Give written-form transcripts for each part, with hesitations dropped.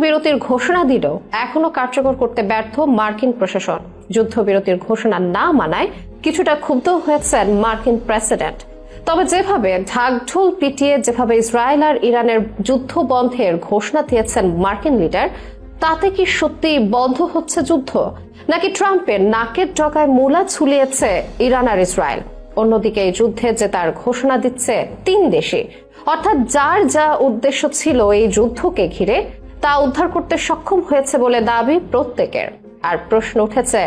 বিরতির ঘোষণা দিলেও এখনো কার্যকর করতে ব্যর্থ মার্কিন প্রশাসন। যুদ্ধবিরতির ঘোষণা না মানায় কিছুটা ক্ষুব্ধ হয়েছেন মার্কিন প্রেসিডেন্ট। তবে যেভাবে ঢাকঢোল পিটিয়ে যেভাবে ইসরায়েল আর ইরানের যুদ্ধ বন্ধের ঘোষণা দিয়েছেন মার্কিন লিডার, তাতে কি সত্যি বন্ধ হচ্ছে যুদ্ধ, নাকি ট্রাম্পের নাকের ডগায় মূলা ঝুলিয়েছে ইরান আর ইসরায়েল? অন্যদিকে এই যুদ্ধে যে তার ঘোষণা দিচ্ছে তিন দেশে, অর্থাৎ যার যা উদ্দেশ্য ছিল এই যুদ্ধকে ঘিরে তা উদ্ধার করতে সক্ষম হয়েছে বলে দাবি প্রত্যেকের। আর প্রশ্ন উঠেছে,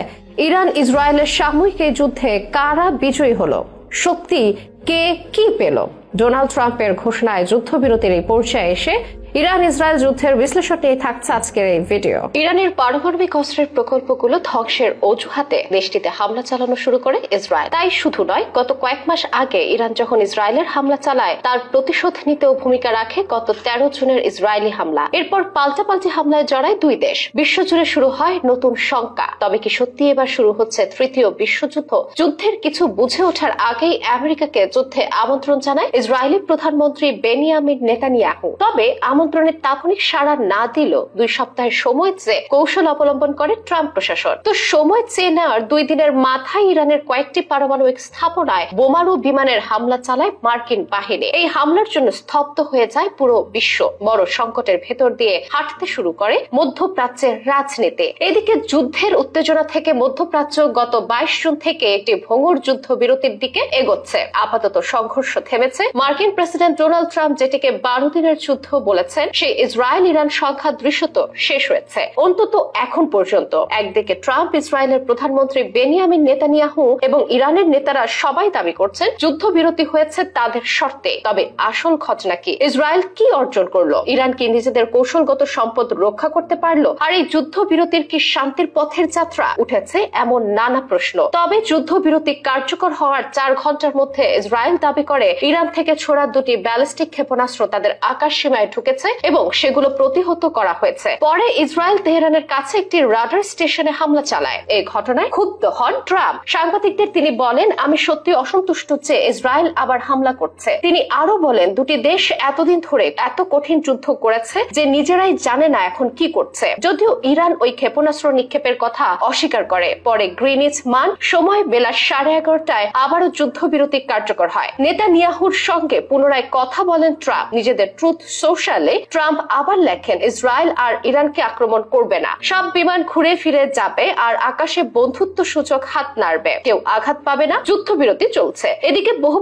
ইরান ইসরায়েলের সাময়িক এই যুদ্ধে কারা বিজয়ী হলো? সত্যি কে কি পেল? ডোনাল্ড ট্রাম্পের ঘোষণায় যুদ্ধবিরতির এই পর্যায়ে এসে ইরান ইসরায়েল যুদ্ধের বিশ্লেষণ নিয়ে থাকছে আজকের এই ভিডিও। ইরানের পারমাণবিক অস্ত্রের প্রকল্পগুলো ধ্বংসের অজুহাতে দেশটিতে হামলা চালানো শুরু করে ইসরায়েল। তাই শুধু নয়, গত কয়েক মাস আগে ইরান যখন ইসরায়েলের হামলা চালায় তার প্রতিশোধ নিতেও ভূমিকা রাখে গত 13 জুনের ইসরায়েলি হামলা। এরপর পাল্টাপাল্টি হামলায় জড়ায় দুই দেশ। বিশ্বজুড়ে শুরু হয় নতুন শঙ্কা, তবে কি সত্যি এবার শুরু হচ্ছে তৃতীয় বিশ্বযুদ্ধ? যুদ্ধের কিছু বুঝে ওঠার আগেই আমেরিকাকে যুদ্ধে আমন্ত্রণ জানায় ইসরায়েলি প্রধানমন্ত্রী বেনিয়ামিন নেতানিয়াহু। তবে আমন্ত্রণের তাৎক্ষণিক সাড়া না দিল 2 সপ্তাহের সময় চেয়ে কৌশল অবলম্বন করে ট্রাম্প প্রশাসন। তো সময় চেয়ে নেওয়ার 2 দিনের মাথায় ইরানের কয়েকটি পারমাণবিক স্থাপনায় বোমারু বিমানের হামলা চালায় মার্কিন বাহিনী। এই হামলার জন্য স্তব্ধ হয়ে যায় পুরো বিশ্ব। বড় সংকটের ভেতর দিয়ে হাঁটতে শুরু করে মধ্যপ্রাচ্যের রাজনীতি। এদিকে যুদ্ধের উত্তেজনা থেকে মধ্যপ্রাচ্য গত 22 জুন থেকে একটি ভঙ্গুর যুদ্ধ বিরতির দিকে এগোচ্ছে। আপাতত সংঘর্ষ থেমেছে। মার্কিন প্রেসিডেন্ট ডোনাল্ড ট্রাম্প যেটিকে 12 দিনের যুদ্ধ বলেছেন, সেই ইসরায়েল ইরান সংঘাত দৃশ্যত শেষ হয়েছে, অন্তত এখন পর্যন্ত। একদিকে ট্রাম্প, ইসরায়েলের প্রধানমন্ত্রী বেনিয়ামিন নেতানিয়াহু এবং ইরানের নেতারা সবাই দাবি করছেন যুদ্ধবিরতি হয়েছে তাদের শর্তে। তবে আসল ঘটনা কি? ইসরায়েল কি অর্জন করলো? ইরান কি নিজেদের কৌশলগত সম্পদ রক্ষা করতে পারলো? আর এই যুদ্ধবিরতির কি শান্তির পথের যাত্রা? উঠেছে এমন নানা প্রশ্ন। তবে যুদ্ধবিরতি কার্যকর হওয়ার 4 ঘন্টার মধ্যে ইসরায়েল দাবি করে ইরান থেকে ছোড়া 2টি ব্যালিস্টিক ক্ষেপণাস্ত্র তাদের আকাশ সীমায় ঢুকেছে এবং সেগুলো প্রতিহত করা হয়েছে। পরে ইসরায়েল তেহরানের কাছে একটি রাডার স্টেশনে হামলা চালায়। এই ঘটনায় ক্ষুব্ধ হন ট্রাম্প। সাংবাদিকদের তিনি বলেন, আমি সত্যি অসন্তুষ্ট যে ইসরায়েল আবার হামলা করছে। তিনি আরো বলেন, দুটি দেশ এতদিন ধরে এত কঠিন যুদ্ধ করেছে যে নিজেরাই জানে না এখন কি করছে। যদিও ইরান ওই ক্ষেপণাস্ত্র নিক্ষেপের কথা অস্বীকার করে। পরে গ্রিনিচ মান সময় বেলা 11:30টায় আবারও যুদ্ধবিরতি কার্যকর হয়। নেতানিয়াহুর সঙ্গে পুনরায় কথা বলেন ট্রাম্প। নিজেদের ট্রুথ সোশ্যালে ট্রাম্প আবার লেখেন, ইসরায়েল আর ইরানকে আক্রমণ করবে না, সব বিমান ঘুরে ফিরে যাবে আর আকাশে বন্ধুত্ব সূচক হাত নাড়বে, কেউ আঘাত পাবে না, যুদ্ধবিরতি চলছে। এদিকে বহু